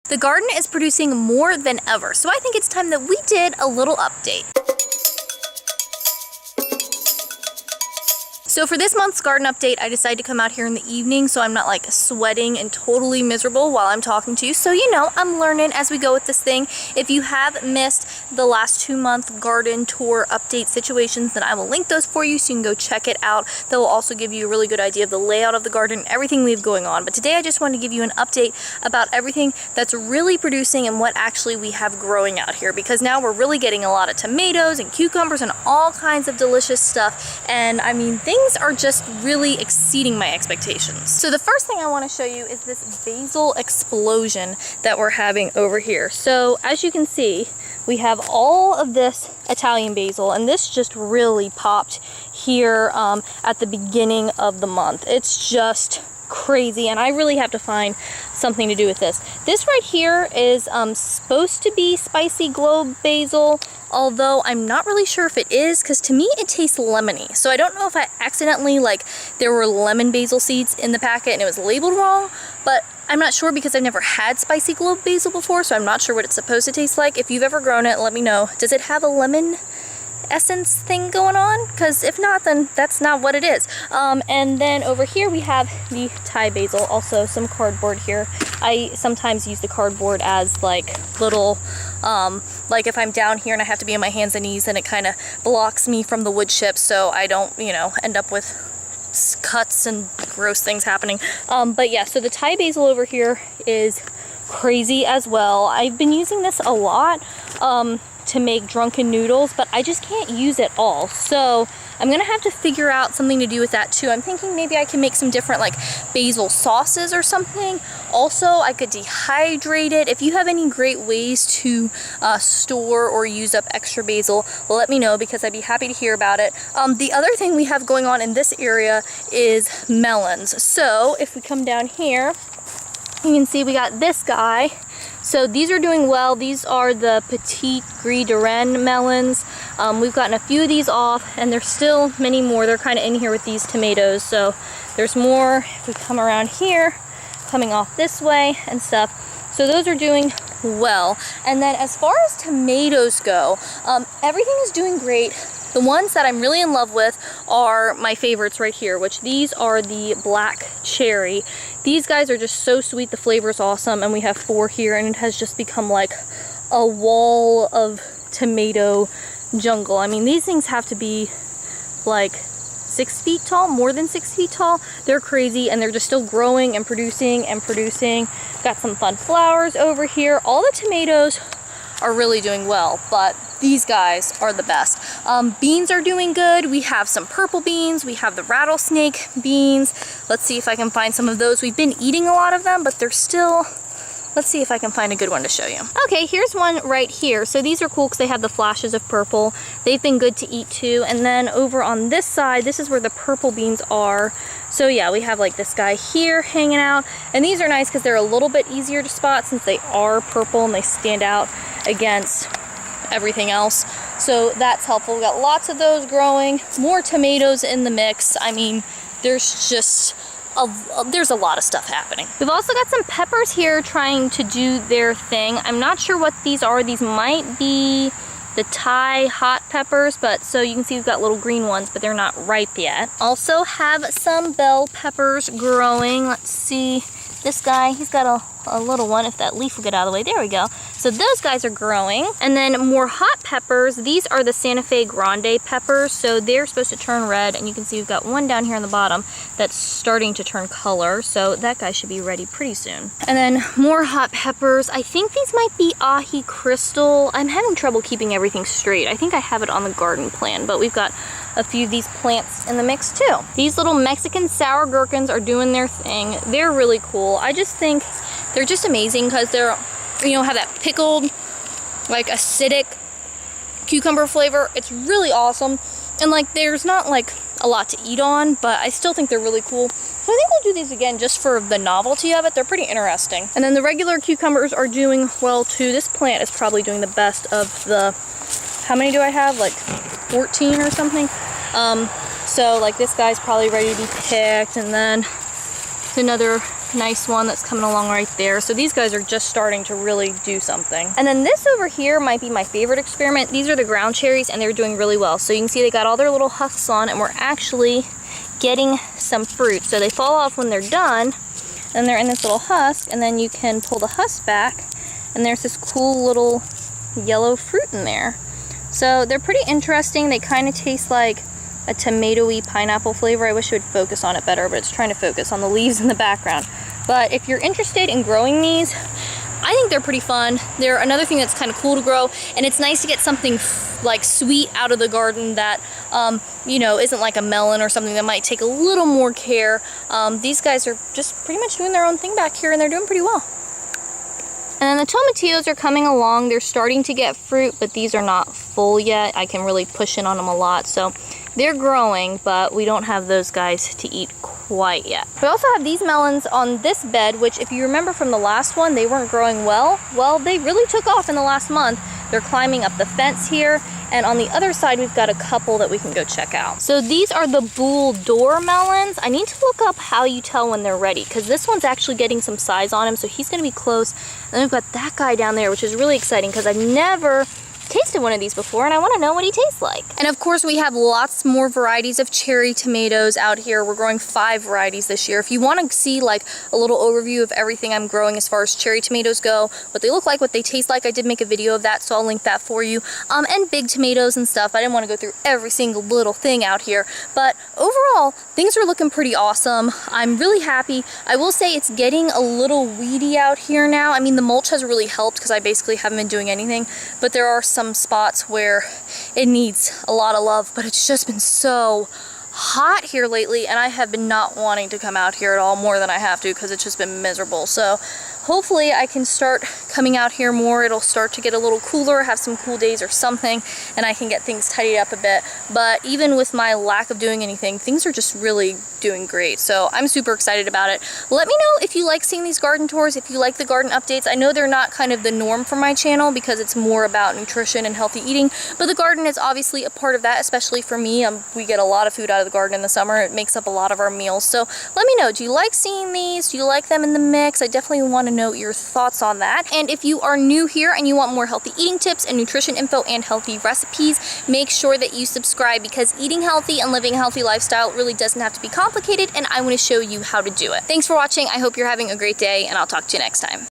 The garden is producing more than ever, so I think it's time that we did a little update. So for this month's garden update, I decided to come out here in the evening so I'm not like sweating and totally miserable while I'm talking to you. So you know, I'm learning as we go with this thing. If you have missed the last 2-month garden tour update situations, then I will link those for you so you can go check it out. That will also give you a really good idea of the layout of the garden and everything we have going on. But today I just wanted to give you an update about everything that's really producing and what actually we have growing out here, because now we're really getting a lot of tomatoes and cucumbers and all kinds of delicious stuff. And I mean, things are just really exceeding my expectations. So the first thing I want to show you is this basil explosion that we're having over here. So as you can see, we have all of this Italian basil, and this just really popped here at the beginning of the month. It's just crazy, and I really have to find something to do with this. This right here is supposed to be spicy globe basil, although I'm not really sure if it is, because to me it tastes lemony. So I don't know if I accidentally, like, there were lemon basil seeds in the packet and it was labeled wrong, but I'm not sure because I've never had spicy globe basil before, so I'm not sure what it's supposed to taste like. If you've ever grown it, let me know. Does it have a lemon essence thing going on? Because if not, then that's not what it is. And then over here we have the Thai basil, also some cardboard here. I sometimes use the cardboard as like little, like if I'm down here and I have to be on my hands and knees, then it kind of blocks me from the wood chips so I don't, you know, end up with cuts and gross things happening. But yeah, so the Thai basil over here is crazy as well. I've been using this a lot to make drunken noodles, but I just can't use it all. So I'm gonna have to figure out something to do with that too. I'm thinking maybe I can make some different like basil sauces or something. Also, I could dehydrate it. If you have any great ways to store or use up extra basil, well, let me know, because I'd be happy to hear about it. The other thing we have going on in this area is melons. So if we come down here, you can see we got this guy. So these are doing well. These are the Petit Gris de Rennes melons. We've gotten a few of these off, and there's still many more. They're kind of in here with these tomatoes. So there's more if we come around here, coming off this way and stuff. So those are doing well. And then as far as tomatoes go, everything is doing great. The ones that I'm really in love with are my favorites right here, which these are the black cherry. These guys are just so sweet. The flavor is awesome, and we have 4 here, and it has just become like a wall of tomato jungle. I mean, these things have to be like 6 feet tall, more than 6 feet tall. They're crazy, and they're just still growing and producing and producing. Got some fun flowers over here. All the tomatoes are really doing well, but these guys are the best. Beans are doing good. We have some purple beans. We have the rattlesnake beans. Let's see if I can find some of those. We've been eating a lot of them, but they're still... Let's see if I can find a good one to show you. Okay, here's one right here. So these are cool because they have the flashes of purple. They've been good to eat too. And then over on this side, this is where the purple beans are. So yeah, we have like this guy here hanging out. And these are nice because they're a little bit easier to spot since they are purple and they stand out against everything else. So that's helpful. We got lots of those growing. More tomatoes in the mix. I mean, there's just... there's a lot of stuff happening. We've also got some peppers here trying to do their thing. I'm not sure what these are. These might be the Thai hot peppers, but so you can see we've got little green ones, but they're not ripe yet. Also have some bell peppers growing. Let's see. This guy, he's got a little one, if that leaf will get out of the way. There we go. So those guys are growing. And then more hot peppers. These are the Santa Fe Grande peppers. So they're supposed to turn red. And you can see we've got one down here on the bottom that's starting to turn color. So that guy should be ready pretty soon. And then more hot peppers. I think these might be ahi crystal. I'm having trouble keeping everything straight. I think I have it on the garden plan, but we've got a few of these plants in the mix too. These little Mexican sour gherkins are doing their thing. They're really cool. I just think they're just amazing because they're, you know, have that pickled, like acidic cucumber flavor. It's really awesome. And like there's not like a lot to eat on, but I still think they're really cool. So I think we'll do these again just for the novelty of it. They're pretty interesting. And then the regular cucumbers are doing well too. This plant is probably doing the best of the, how many do I have? Like 14 or something. So like this guy's probably ready to be picked, and then another nice one that's coming along right there. So these guys are just starting to really do something. And then this over here might be my favorite experiment. These are the ground cherries and they're doing really well. So you can see they got all their little husks on and we're actually getting some fruit. So they fall off when they're done and they're in this little husk, and then you can pull the husk back and there's this cool little yellow fruit in there. So they're pretty interesting. They kind of taste like a tomatoey pineapple flavor. I wish it would focus on it better, but it's trying to focus on the leaves in the background. But if you're interested in growing these, I think they're pretty fun. They're another thing that's kind of cool to grow, and it's nice to get something like sweet out of the garden that you know, isn't like a melon or something that might take a little more care. These guys are just pretty much doing their own thing back here and they're doing pretty well. And then the tomatillos are coming along. They're starting to get fruit, but these are not full yet. I can really push in on them a lot. So they're growing, but we don't have those guys to eat quite yet. We also have these melons on this bed, which if you remember from the last one, they weren't growing well. Well, they really took off in the last month. They're climbing up the fence here. And on the other side, we've got a couple that we can go check out. So these are the Bull Door melons. I need to look up how you tell when they're ready, because this one's actually getting some size on him, so he's gonna be close. And then we've got that guy down there, which is really exciting because I've never tasted one of these before and I want to know what he tastes like. And of course we have lots more varieties of cherry tomatoes out here. We're growing 5 varieties this year. If you want to see like a little overview of everything I'm growing as far as cherry tomatoes go, what they look like, what they taste like, I did make a video of that, so I'll link that for you. And big tomatoes and stuff. I didn't want to go through every single little thing out here, but overall things are looking pretty awesome. I'm really happy. I will say it's getting a little weedy out here now. I mean, the mulch has really helped because I basically haven't been doing anything, but there are some spots where it needs a lot of love, but it's just been so hot here lately and I have been not wanting to come out here at all, more than I have to, because it's just been miserable. So hopefully I can start coming out here more. It'll start to get a little cooler, have some cool days or something, and I can get things tidied up a bit. But even with my lack of doing anything, things are just really doing great. So I'm super excited about it. Let me know if you like seeing these garden tours, if you like the garden updates. I know they're not kind of the norm for my channel because it's more about nutrition and healthy eating, but the garden is obviously a part of that, especially for me. We get a lot of food out of the garden in the summer. It makes up a lot of our meals. So let me know, do you like seeing these? Do you like them in the mix? I definitely want to know your thoughts on that. And if you are new here and you want more healthy eating tips and nutrition info and healthy recipes, make sure that you subscribe, because eating healthy and living a healthy lifestyle really doesn't have to be complicated, and I want to show you how to do it. Thanks for watching. I hope you're having a great day, and I'll talk to you next time.